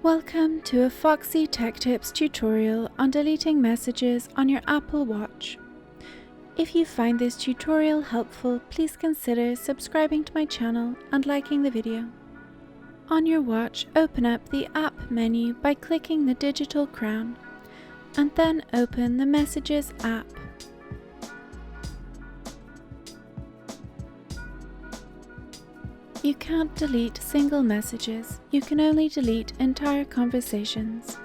Welcome to a Foxy Tech Tips tutorial on deleting messages on your Apple Watch. If you find this tutorial helpful, please consider subscribing to my channel and liking the video. On your watch, open up the App menu by clicking the digital crown, and then open the Messages app. You can't delete single messages, you can only delete entire conversations.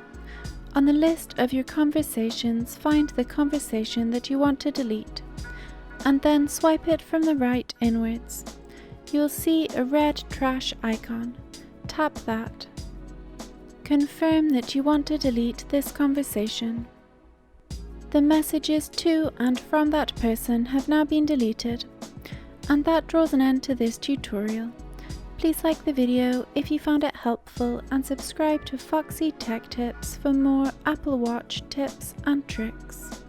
On the list of your conversations, find the conversation that you want to delete, and then swipe it from the right inwards. You'll see a red trash icon. Tap that. Confirm that you want to delete this conversation. The messages to and from that person have now been deleted, and that draws an end to this tutorial. Please like the video if you found it helpful and subscribe to Foxy Tech Tips for more Apple Watch tips and tricks.